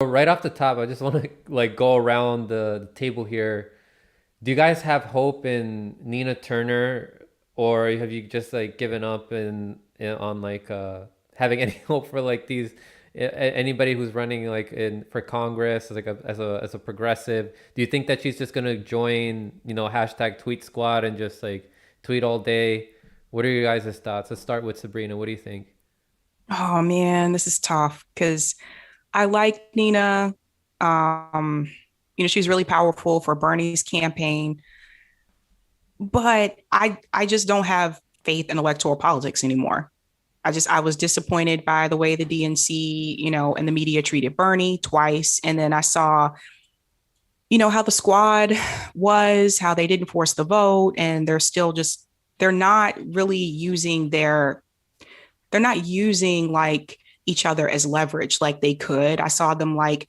Right off the top, I just want to like go around the table here. Do you guys have hope in Nina Turner, or have you just like given up on like having any hope for like these anybody who's running like in for Congress as like as a progressive? Do you think that she's just gonna join, hashtag Tweet Squad and just like tweet all day? What are your guys' thoughts? Let's start with Sabrina. What do you think? Oh man, this is tough because I like Nina. Um, she was really powerful for Bernie's campaign, but I just don't have faith in electoral politics anymore. I was disappointed by the way the DNC, and the media treated Bernie twice. And then I saw, how the squad was, how they didn't force the vote, and they're not really using they're not using like each other as leverage like they could. I saw them like,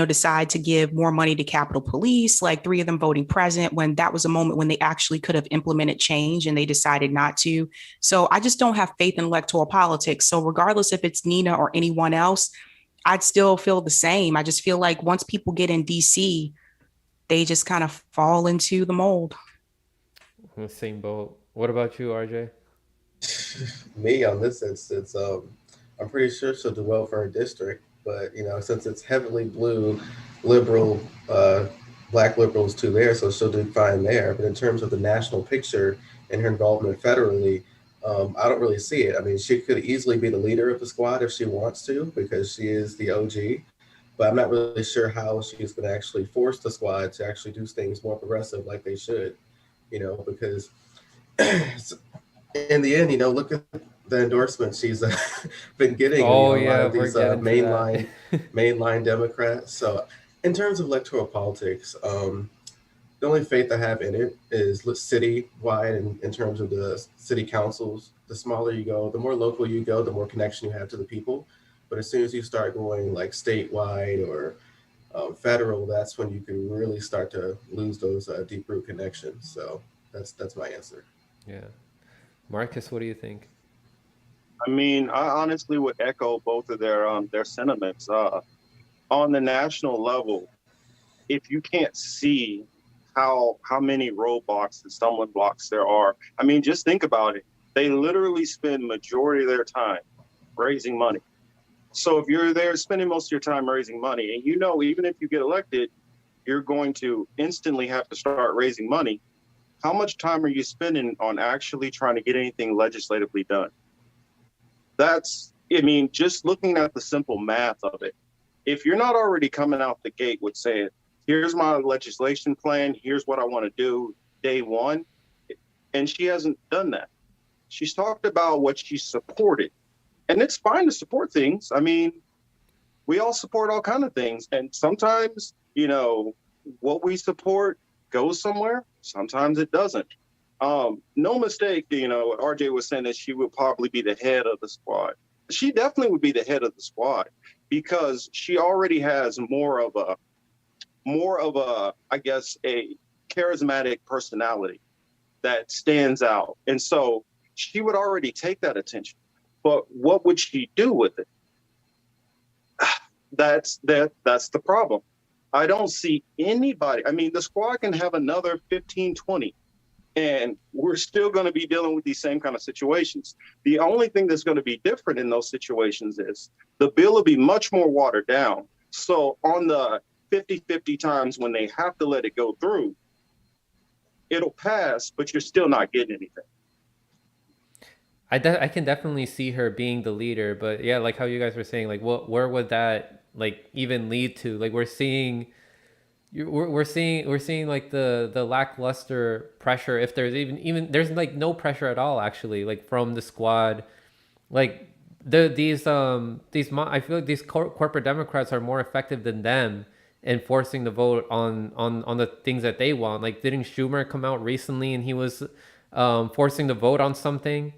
decide to give more money to Capitol Police, like three of them voting present when that was a moment when they actually could have implemented change and they decided not to. So I just don't have faith in electoral politics. So regardless if it's Nina or anyone else, I'd still feel the same. I just feel like once people get in DC, they just kind of fall into the mold. I'm in the same boat. What about you, RJ? Me on this instance, I'm pretty sure she'll do well for her district, but since it's heavily blue, liberal, black liberals too there, so she'll do fine there. But in terms of the national picture and her involvement federally, I don't really see it. I mean, she could easily be the leader of the squad if she wants to, because she is the OG. But I'm not really sure how she's going to actually force the squad to actually do things more progressive like they should, because in the end, look at the endorsements she's been getting. Oh A lot yeah, of we're these getting to that. mainline Democrats. So, in terms of electoral politics, the only faith I have in it is city-wide, and in terms of the city councils. The smaller you go, the more local you go, the more connection you have to the people. But as soon as you start going like statewide or federal, that's when you can really start to lose those deep root connections. So that's my answer. Yeah. Marcus, what do you think? I mean, I honestly would echo both of their sentiments. On the national level, if you can't see how many roadblocks and stumbling blocks there are, I mean, just think about it. They literally spend majority of their time raising money. So if you're there spending most of your time raising money, and even if you get elected, you're going to instantly have to start raising money. How much time are you spending on actually trying to get anything legislatively done? I mean, just looking at the simple math of it, if you're not already coming out the gate with saying, here's my legislation plan, here's what I want to do day one, and she hasn't done that. She's talked about what she supported, and it's fine to support things. I mean, we all support all kinds of things, and sometimes, what we support goes somewhere, sometimes it doesn't. No mistake, RJ was saying that she would probably be the head of the squad. She definitely would be the head of the squad because she already has I guess, a charismatic personality that stands out. And so she would already take that attention. But what would she do with it? That's the problem. I don't see anybody. I mean, the squad can have another 15, 20, and we're still going to be dealing with these same kind of situations. The only thing that's going to be different in those situations is the bill will be much more watered down. So on the 50-50 times when they have to let it go through, it'll pass, but you're still not getting anything. I can definitely see her being the leader, but yeah, like how you guys were saying, like where would that like even lead to? Like we're seeing like the lackluster pressure, if there's even there's like no pressure at all actually, like from the squad. Like I feel like these corporate Democrats are more effective than them in forcing the vote on the things that they want. Like, didn't Schumer come out recently and he was forcing the vote on something?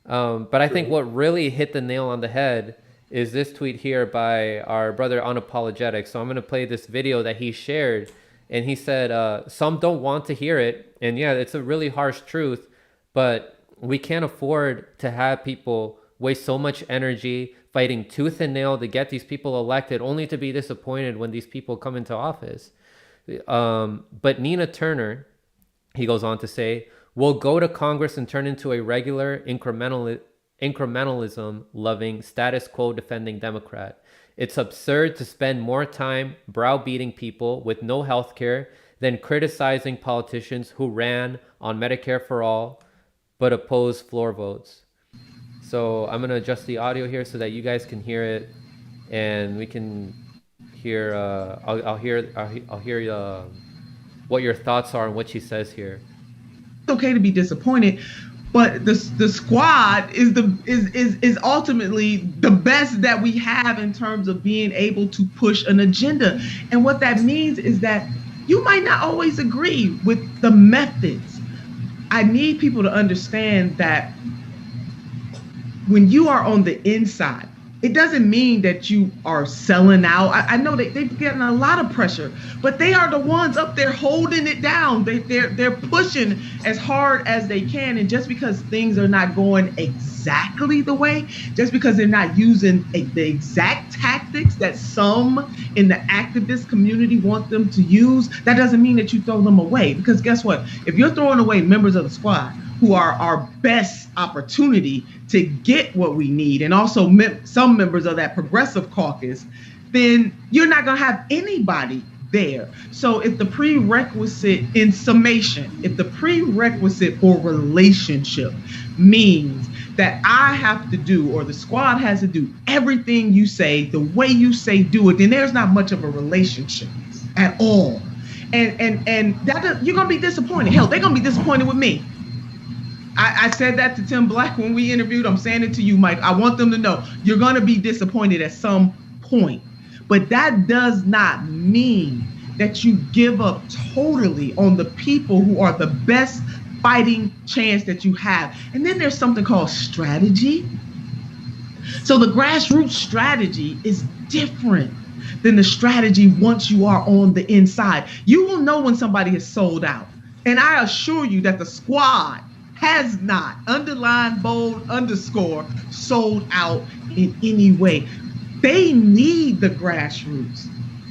But I think True. what really hit the nail on the head is this tweet here by our brother Unapologetic. So I'm going to play this video that he shared. And he said, some don't want to hear it. And yeah, it's a really harsh truth, but we can't afford to have people waste so much energy fighting tooth and nail to get these people elected, only to be disappointed when these people come into office. But Nina Turner, he goes on to say, will go to Congress and turn into a regular incrementalism loving, status quo defending Democrat. It's absurd to spend more time browbeating people with no health care than criticizing politicians who ran on Medicare for all but opposed floor votes. So I'm going to adjust the audio here so that you guys can hear it, and we can hear I'll hear what your thoughts are on what she says here. It's okay to be disappointed, but the squad is ultimately the best that we have in terms of being able to push an agenda. And what that means is that you might not always agree with the methods. I need people to understand that when you are on the inside, it doesn't mean that you are selling out. I know they've gotten a lot of pressure, but they are the ones up there holding it down. They're pushing as hard as they can. And just because things are not going exactly the way, just because they're not using the exact tactics that some in the activist community want them to use, that doesn't mean that you throw them away. Because guess what? If you're throwing away members of the squad who are our best opportunity to get what we need, and also some members of that progressive caucus, then you're not going to have anybody there. So if the prerequisite, in summation, if the prerequisite for relationship means that I have to do, or the squad has to do everything you say, the way you say do it, then there's not much of a relationship at all. And that, you're going to be disappointed. Hell, they're going to be disappointed with me. I said that to Tim Black when we interviewed. I'm saying it to you, Mike. I want them to know you're going to be disappointed at some point. But that does not mean that you give up totally on the people who are the best fighting chance that you have. And then there's something called strategy. So the grassroots strategy is different than the strategy once you are on the inside. You will know when somebody is sold out. And I assure you that the squad has not, underline, bold, underscore, sold out in any way. They need the grassroots.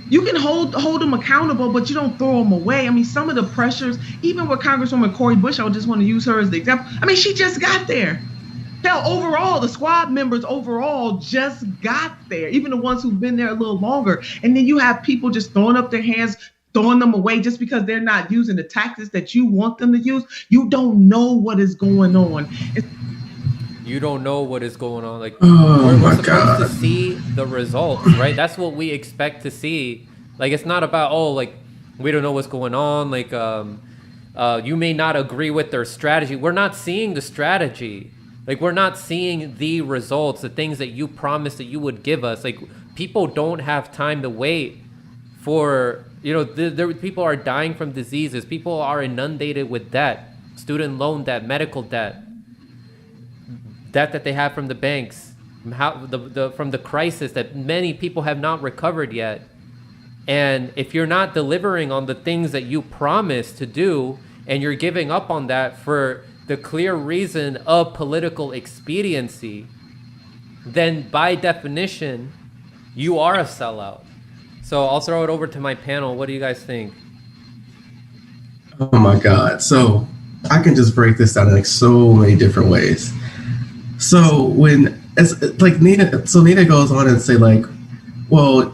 You can hold them accountable, but you don't throw them away. I mean, some of the pressures, even with Congresswoman Cori Bush, I just want to use her as the example. I mean, she just got there. Hell, overall, the squad members overall just got there, even the ones who've been there a little longer. And then you have people just throwing up their hands, throwing them away just because they're not using the tactics that you want them to use. You don't know what is going on. You don't know what is going on. Like, we're supposed to see the results, right? That's what we expect to see. Like, it's not about, like, we don't know what's going on. Like, you may not agree with their strategy. We're not seeing the strategy. Like, we're not seeing the results, the things that you promised that you would give us. Like, people don't have time to wait for, people are dying from diseases. People are inundated with debt, student loan debt, medical debt that they have from the banks, from the crisis that many people have not recovered yet. And if you're not delivering on the things that you promised to do, and you're giving up on that for the clear reason of political expediency, then by definition, you are a sellout. So I'll throw it over to my panel. What do you guys think? Oh my God. So I can just break this down in like so many different ways. So Nina goes on and say like, well,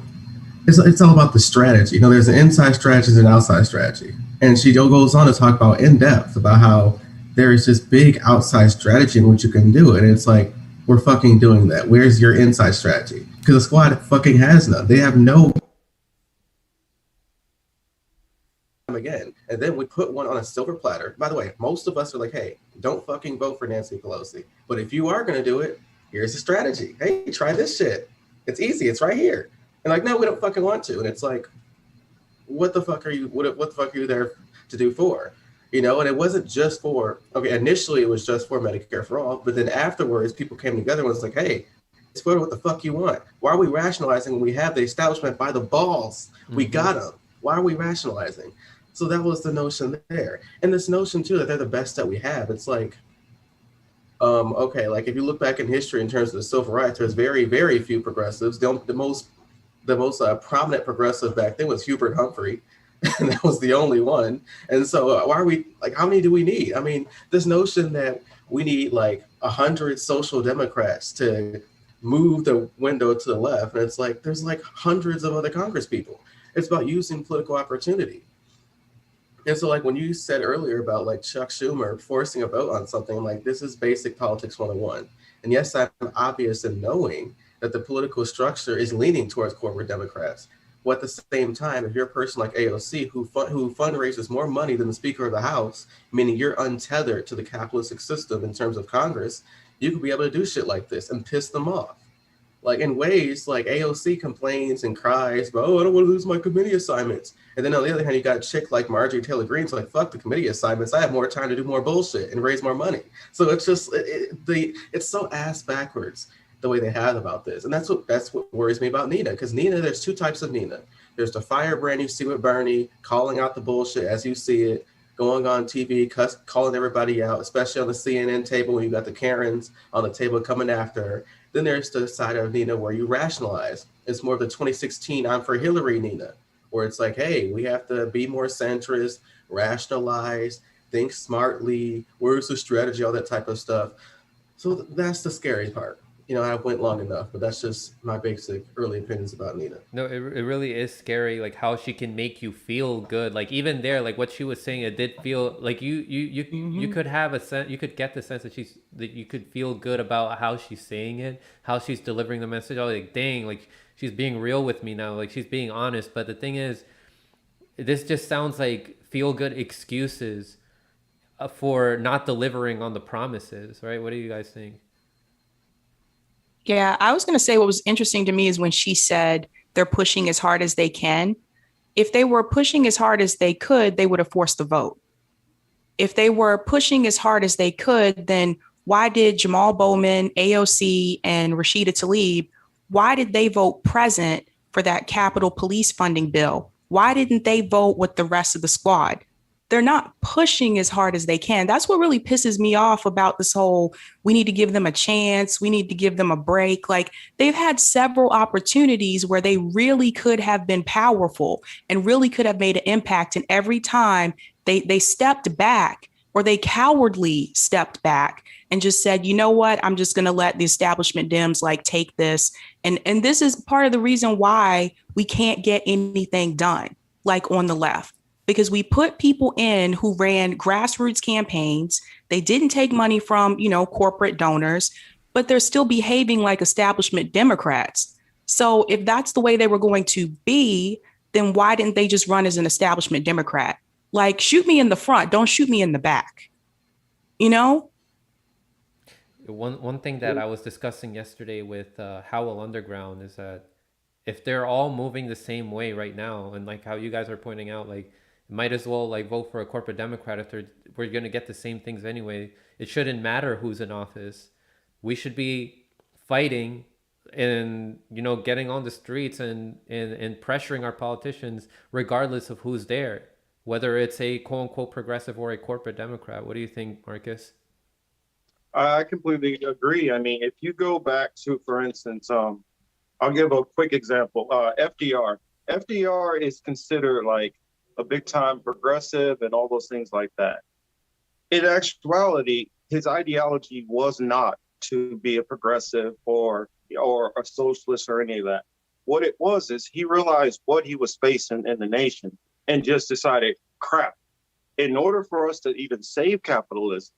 it's all about the strategy. There's an inside strategy and an outside strategy. And she goes on to talk about in depth about how there is this big outside strategy in which you can do it. And it's like, we're fucking doing that. Where's your inside strategy? Because the squad fucking has none. They have no. Again, and then we put one on a silver platter. By the way, most of us are like, hey, don't fucking vote for Nancy Pelosi. But if you are going to do it, here's the strategy. Hey, try this shit. It's easy. It's right here. And like, no, we don't fucking want to. And it's like, what the fuck are you there to do for? And it wasn't just for, initially it was just for Medicare for all, but then afterwards people came together and was like, hey, it's for what the fuck you want. Why are we rationalizing when we have the establishment by the balls? Mm-hmm. We got them. Why are we rationalizing? So that was the notion there. And this notion too, that they're the best that we have. It's like, Okay, like if you look back in history in terms of the civil rights, there's very, very few progressives. The most prominent progressive back then was Hubert Humphrey, and that was the only one. And so, why are we like? How many do we need? I mean, this notion that we need like 100 social democrats to move the window to the left, and it's like there's like hundreds of other Congress people. It's about using political opportunity. And so, like when you said earlier about like Chuck Schumer forcing a vote on something, like this is basic politics 101. And yes, I'm obvious in knowing that the political structure is leaning towards corporate Democrats. But at the same time, if you're a person like AOC who fundraises more money than the Speaker of the House, meaning you're untethered to the capitalistic system in terms of Congress, you could be able to do shit like this and piss them off. Like in ways, like AOC complains and cries, but oh, I don't want to lose my committee assignments. And then on the other hand, you got a chick like Marjorie Taylor Greene's like, fuck the committee assignments. I have more time to do more bullshit and raise more money. So it's just it's so ass backwards the way they have about this, and that's what worries me about Nina. Because Nina, there's two types of Nina. There's the firebrand you see with Bernie, calling out the bullshit as you see it, going on TV, calling everybody out, especially on the CNN table when you got the Karens on the table coming after her. Then there's the side of Nina where you rationalize. It's more of the 2016 I'm for Hillary Nina, where it's like, hey, we have to be more centrist, rationalize, think smartly, where's the strategy, all that type of stuff. So that's the scary part. I went long enough, but that's just my basic early opinions about Nina. No, it really is scary, like how she can make you feel good. Like even there, like what she was saying, it did feel like you could have a sense, you could get the sense that you could feel good about how she's saying it, how she's delivering the message. I was like, dang, like she's being real with me now, like she's being honest. But the thing is, this just sounds like feel good excuses for not delivering on the promises, right? What do you guys think? Yeah, I was going to say what was interesting to me is when she said they're pushing as hard as they can. If they were pushing as hard as they could, they would have forced the vote. If they were pushing as hard as they could, then why did Jamal Bowman, AOC, and Rashida Tlaib, why did they vote present for that Capitol Police funding bill? Why didn't they vote with the rest of the squad? They're not pushing as hard as they can. That's what really pisses me off about this whole, we need to give them a chance. We need to give them a break. Like they've had several opportunities where they really could have been powerful and really could have made an impact. And every time they stepped back or they cowardly stepped back and just said, you know what, I'm just going to let the establishment Dems like take this. And this is part of the reason why we can't get anything done, like on the left. Because we put people in who ran grassroots campaigns. They didn't take money from, corporate donors, but they're still behaving like establishment Democrats. So if that's the way they were going to be, then why didn't they just run as an establishment Democrat? Like, shoot me in the front, don't shoot me in the back. One thing that I was discussing yesterday with Howell Underground is that if they're all moving the same way right now, and like how you guys are pointing out, like might as well like vote for a corporate Democrat if we're going to get the same things anyway. It shouldn't matter who's in office. We should be fighting and, getting on the streets and pressuring our politicians regardless of who's there, whether it's a quote unquote progressive or a corporate Democrat. What do you think, Marcus? I completely agree. I mean, if you go back to, for instance, I'll give a quick example. FDR. FDR is considered like a big time progressive and all those things like that. In actuality, his ideology was not to be a progressive or a socialist or any of that. What it was is he realized what he was facing in the nation and just decided, crap, in order for us to even save capitalism,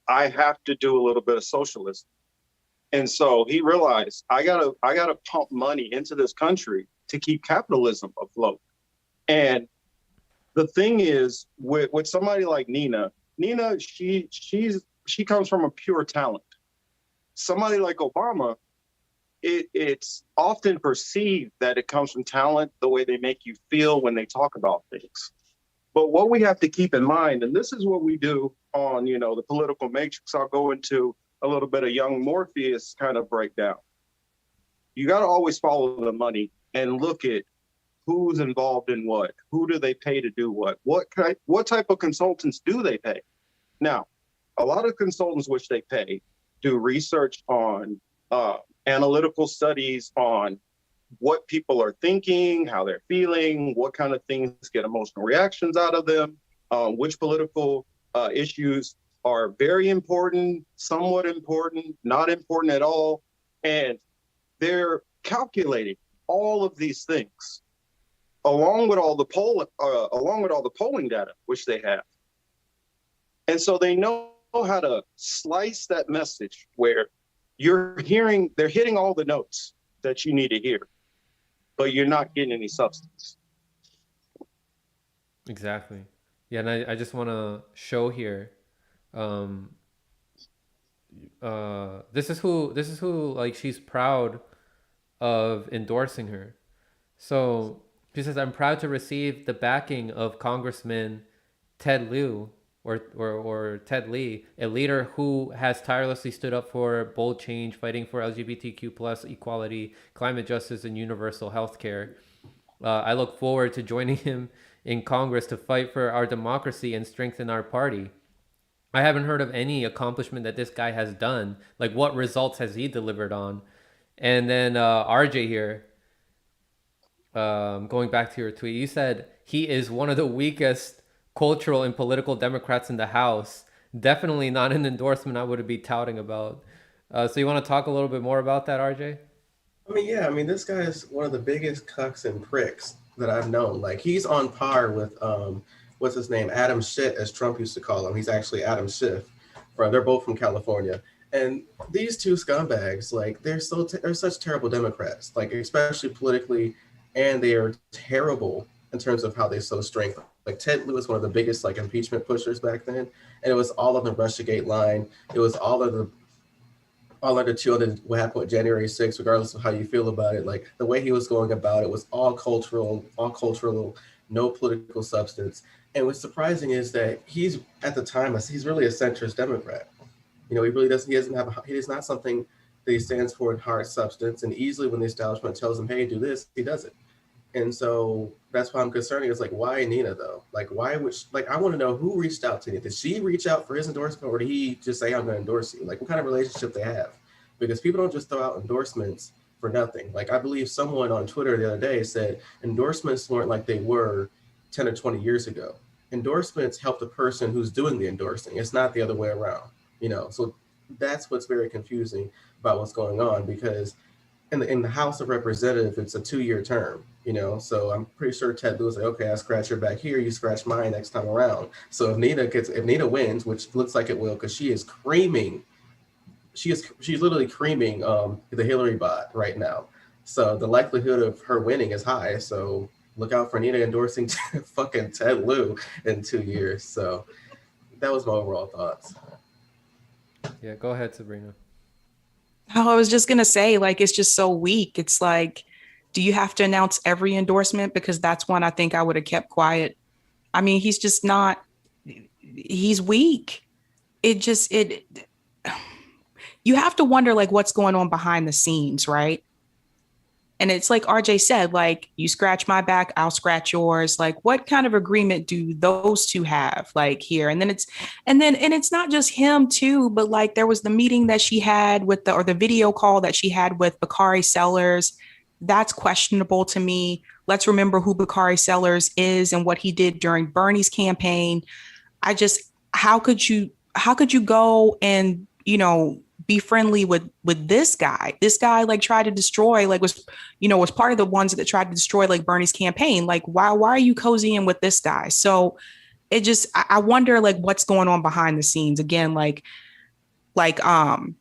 I have to do a little bit of socialism. And so he realized I gotta pump money into this country to keep capitalism afloat. And the thing is, with somebody like Nina, she comes from a pure talent. Somebody like Obama, it's often perceived that it comes from talent, the way they make you feel when they talk about things. But what we have to keep in mind, and this is what we do on, the political matrix, I'll go into a little bit of young Morpheus kind of breakdown. You got to always follow the money and look at who's involved in what, who do they pay to do what type of consultants do they pay? Now, a lot of consultants, which they pay, do research on analytical studies on what people are thinking, how they're feeling, what kind of things get emotional reactions out of them, which political issues are very important, somewhat important, not important at all. And they're calculating all of these things along with all the polling data which they have. And so they know how to slice that message where they're hitting all the notes that you need to hear, but you're not getting any substance. Exactly. Yeah, and I just want to show here. This is who like she's proud of endorsing her. So she says, "I'm proud to receive the backing of Congressman Ted Lieu, or Ted Lee, a leader who has tirelessly stood up for bold change, fighting for LGBTQ plus equality, climate justice, and universal health care. I look forward to joining him in Congress to fight for our democracy and strengthen our party. I haven't heard of any accomplishment that this guy has done. Like, what results has he delivered on?" And then RJ here, going back to your tweet, you said he is one of the weakest cultural and political Democrats in the House. Definitely not an endorsement I would be touting about. So you want to talk a little bit more about that, RJ? This guy is one of the biggest cucks and pricks that I've known. Like, he's on par with, what's his name? Adam Shit, as Trump used to call him. He's actually Adam Schiff. They're both from California. And these two scumbags, like, they're such terrible Democrats, like, especially politically, and they are terrible in terms of how they sow strength. Like, Ted Lieu was one of the biggest, like, impeachment pushers back then, and it was all on the Russiagate line. It was all under what happened with January 6th, regardless of how you feel about it. Like, the way he was going about it was all cultural, no political substance. And what's surprising is that he's really a centrist Democrat. He really doesn't. He is not something that he stands for in hard substance. And easily, when the establishment tells him, "Hey, do this," he does it. And so that's why I'm concerned. It's like, why Nina though? Like, why would I want to know who reached out to Nina? Did she reach out for his endorsement, or did he just say, "I'm going to endorse you"? Like, what kind of relationship they have? Because people don't just throw out endorsements for nothing. Like, I believe someone on Twitter the other day said endorsements weren't like they were 10 or 20 years ago. Endorsements help the person who's doing the endorsing. It's not the other way around. So that's what's very confusing about what's going on, because in the House of Representatives, it's a 2-year term, so I'm pretty sure Ted Lieu was like, "Okay, I scratch your back here, you scratch mine next time around." So if Nina wins, which looks like it will, because she is she's literally creaming the Hillary bot right now. So the likelihood of her winning is high. So look out for Nina endorsing fucking Ted Lieu in 2 years. So that was my overall thoughts. Yeah, go ahead, Sabrina. Oh, I was just going to say, like, it's just so weak. It's like, do you have to announce every endorsement? Because that's one I think I would have kept quiet. I mean, he's just not, he's weak. You have to wonder, like, what's going on behind the scenes, right? And it's like RJ said, like, you scratch my back, I'll scratch yours. Like, what kind of agreement do those two have, like, here? And it's not just him too, but like, there was the meeting that she had or the video call that she had with Bakari Sellers. That's questionable to me. Let's remember who Bakari Sellers is and what he did during Bernie's campaign. How could you go and, be friendly with this guy? This guy, like, tried to destroy, like, was part of the ones that tried to destroy, like, Bernie's campaign. Like, why are you cozying with this guy? So I wonder, like, what's going on behind the scenes. Again, like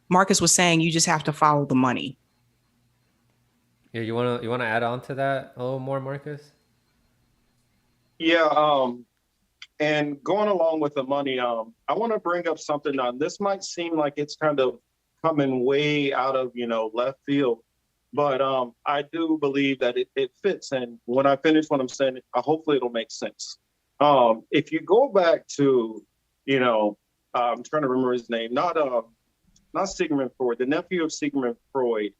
Markus was saying, you just have to follow the money. Yeah, you wanna add on to that a little more, Markus? Yeah, and going along with the money, I want to bring up something. This might seem like it's kind of coming way out of left field, but I do believe that it fits. And when I finish what I'm saying, hopefully it'll make sense. If you go back to I'm trying to remember his name, not Sigmund Freud, the nephew of Sigmund Freud,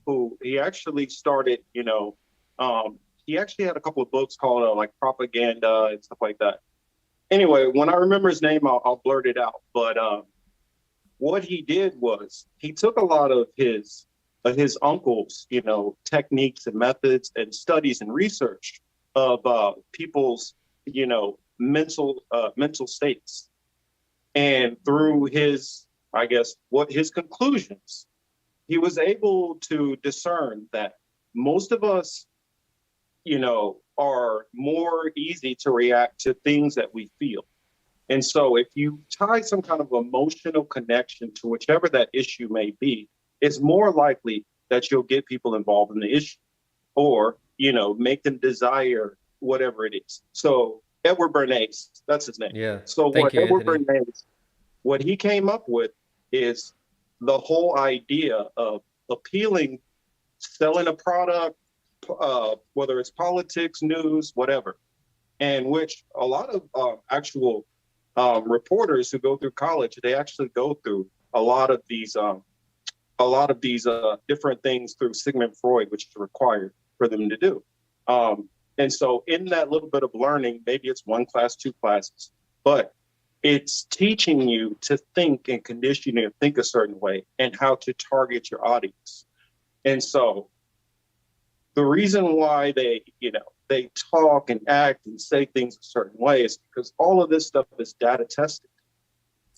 who he actually started, he actually had a couple of books called like Propaganda and stuff like that. Anyway, when I remember his name, I'll blurt it out. But what he did was he took a lot of his uncle's, techniques and methods and studies and research of people's, mental states, and through his, I guess, what his conclusions, he was able to discern that most of us, are more easy to react to things that we feel. And so if you tie some kind of emotional connection to whichever that issue may be, it's more likely that you'll get people involved in the issue or, make them desire whatever it is. So Edward Bernays, that's his name. Yeah. So Thank what you, Edward Anthony. Bernays, what he came up with is the whole idea of appealing, selling a product, whether it's politics, news, whatever, and which a lot of actual reporters who go through college, they actually go through a lot of these different things through Sigmund Freud, which is required for them to do. And so in that little bit of learning, maybe it's one class, two classes, but it's teaching you to think and conditioning you to think a certain way and how to target your audience. And so the reason why they talk and act and say things a certain way is because all of this stuff is data tested.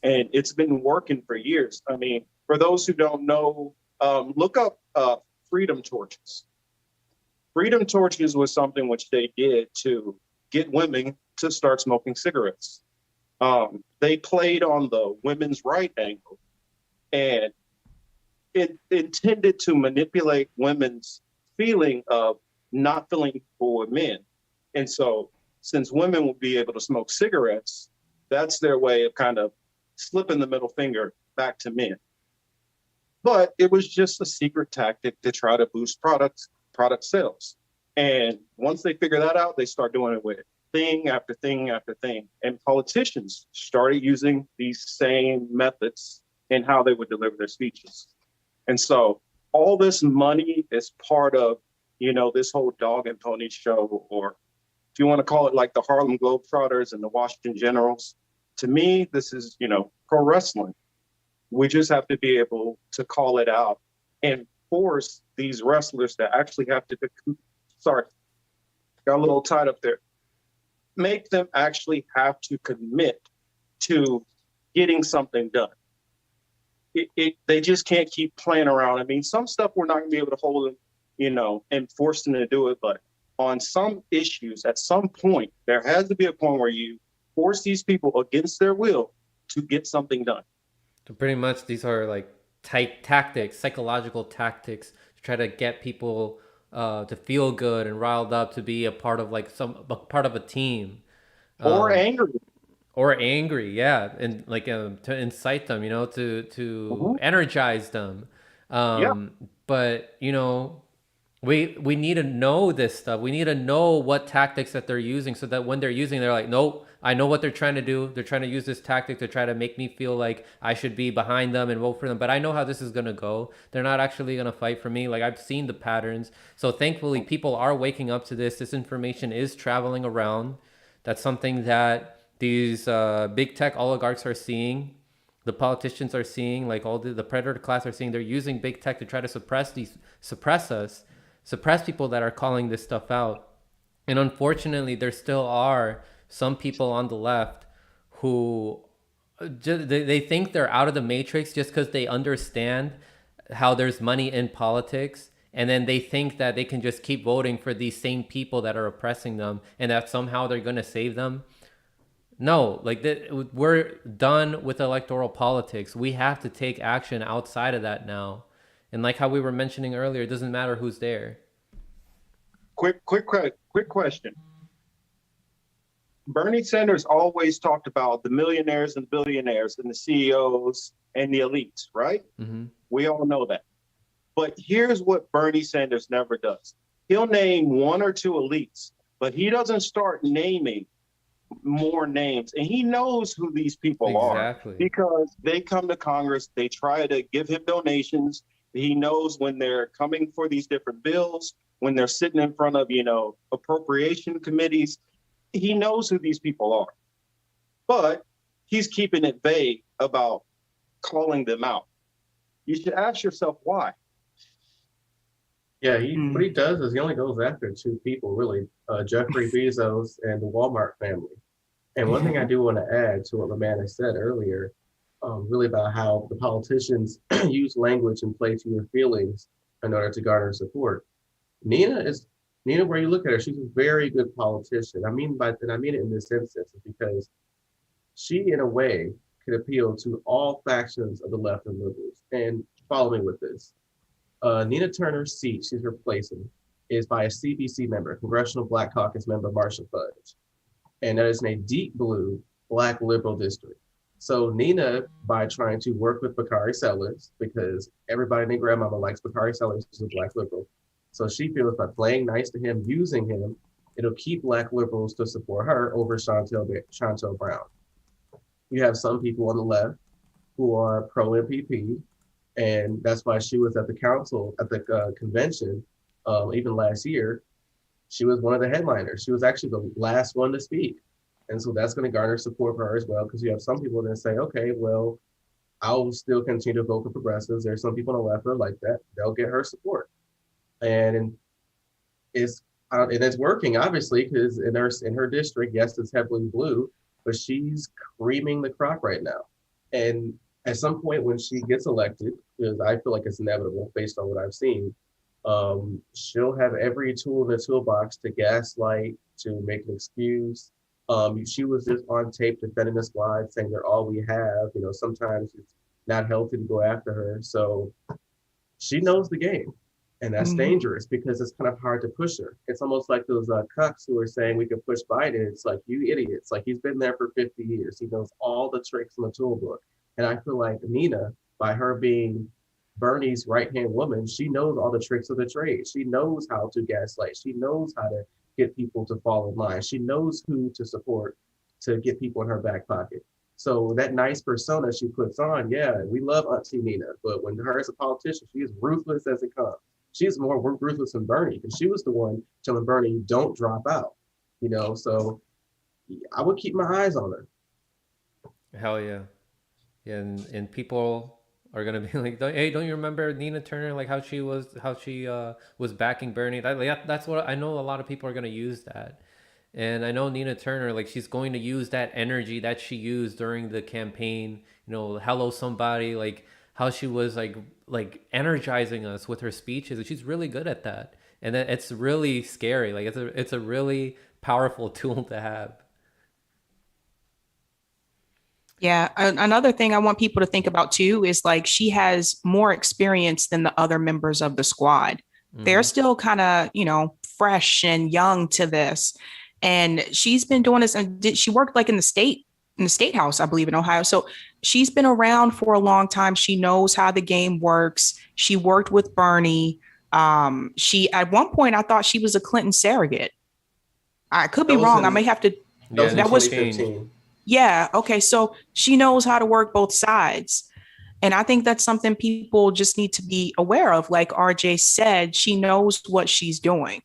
And it's been working for years. I mean, for those who don't know, look up freedom torches. Freedom torches was something which they did to get women to start smoking cigarettes. They played on the women's right angle, and it intended to manipulate women's feeling of not feeling equal with men. And so since women will be able to smoke cigarettes, that's their way of kind of slipping the middle finger back to men. But it was just a secret tactic to try to boost product sales. And once they figure that out, they start doing it with thing after thing after thing. And politicians started using these same methods in how they would deliver their speeches. And so all this money is part of, this whole dog and pony show, or if you want to call it like the Harlem Globetrotters and the Washington Generals. To me, this is, pro wrestling. We just have to be able to call it out and force these wrestlers to actually have to, got a little tied up there. Make them actually have to commit to getting something done. They just can't keep playing around. I mean, some stuff we're not going to be able to hold them, and force them to do it. But on some issues, at some point, there has to be a point where you force these people against their will to get something done. So pretty much these are like tactics, psychological tactics to try to get people to feel good and riled up to be a part of part of a team. Or angry. Or angry, yeah, and like to incite them, to energize them. But we need to know this stuff. We need to know what tactics that they're using, so that when they're using, they're like, nope, I know what they're trying to do. They're trying to use this tactic to try to make me feel like I should be behind them and vote for them. But I know how this is gonna go. They're not actually gonna fight for me. Like, I've seen the patterns. So thankfully, people are waking up to this. This information is traveling around. That's something that these big tech oligarchs are seeing, the politicians are seeing, like all the predator class are seeing. They're using big tech to try to suppress people that are calling this stuff out. And unfortunately, there still are some people on the left who they think they're out of the matrix just because they understand how there's money in politics. And then they think that they can just keep voting for these same people that are oppressing them, and that somehow they're going to save them. No, we're done with electoral politics. We have to take action outside of that now. And like how we were mentioning earlier, it doesn't matter who's there. Quick question. Bernie Sanders always talked about the millionaires and the billionaires and the CEOs and the elites, right? Mm-hmm. We all know that. But here's what Bernie Sanders never does. He'll name one or two elites, but he doesn't start naming more names. And he knows who these people Exactly. are, because they come to Congress, they try to give him donations. He knows when they're coming for these different bills, when they're sitting in front of, appropriation committees. He knows who these people are. but he's keeping it vague about calling them out. You should ask yourself why. Yeah, what he does is he only goes after two people, really, Jeffrey Bezos and the Walmart family. And one thing I do want to add to what the man has said earlier, really about how the politicians use language and play to your feelings in order to garner support. Nina, where you look at her, she's a very good politician. I mean it in this instance because she, in a way, could appeal to all factions of the left and liberals. And follow me with this. Nina Turner's seat she's replacing is by a CBC member, Congressional Black Caucus member, Marcia Fudge. And that is in a deep blue Black liberal district. So Nina, by trying to work with Bakari Sellers, because everybody and their grandmama likes Bakari Sellers, who's a Black liberal. So she feels by playing nice to him, using him, it'll keep Black liberals to support her over Chantel Brown. You have some people on the left who are pro-MPP, and that's why she was at the council, at the convention, even last year. She was one of the headliners. She was actually the last one to speak. And so that's going to garner support for her as well, because you have some people that say, okay, well, I'll still continue to vote for progressives. There's some people on the left that are like that. They'll get her support. And it's working, obviously, because in her district, yes, it's heavily blue, but she's creaming the crop right now. And at some point when she gets elected, because I feel like it's inevitable based on what I've seen, she'll have every tool in the toolbox to gaslight, to make an excuse. She was just on tape defending the squad, saying they're all we have. You know, sometimes it's not healthy to go after her. So she knows the game. And that's dangerous because it's kind of hard to push her. It's almost like those cucks who are saying we can push Biden. It's like, you idiots. Like, he's been there for 50 years. He knows all the tricks in the toolbook. And I feel like Nina, by her being Bernie's right-hand woman, she knows all the tricks of the trade. She knows how to gaslight. She knows how to get people to fall in line. She knows who to support to get people in her back pocket. So that nice persona she puts on, yeah, we love Auntie Nina, but when her as a politician, she is ruthless as it comes. She's more ruthless than Bernie, because she was the one telling Bernie, don't drop out, you know? So I would keep my eyes on her. Hell yeah. And people are gonna be like, hey, don't you remember Nina Turner, like how she was backing Bernie? That's what I know. A lot of people are gonna use that. And I know Nina Turner, like, she's going to use that energy that she used during the campaign, you know, hello somebody, like how she was like energizing us with her speeches. She's really good at that. And it's really scary. Like, it's a really powerful tool to have. Yeah. Another thing I want people to think about too is, like, she has more experience than the other members of the squad. They're still kind of, you know, fresh and young to this. And she's been doing this, and she worked like in the state house, I believe, in Ohio. So she's been around for a long time. She knows how the game works. She worked with Bernie. She, at one point, I thought she was a Clinton surrogate. I could be wrong. I may have to. That was 2015. Yeah. Okay. So she knows how to work both sides. And I think that's something people just need to be aware of. Like RJ said, she knows what she's doing.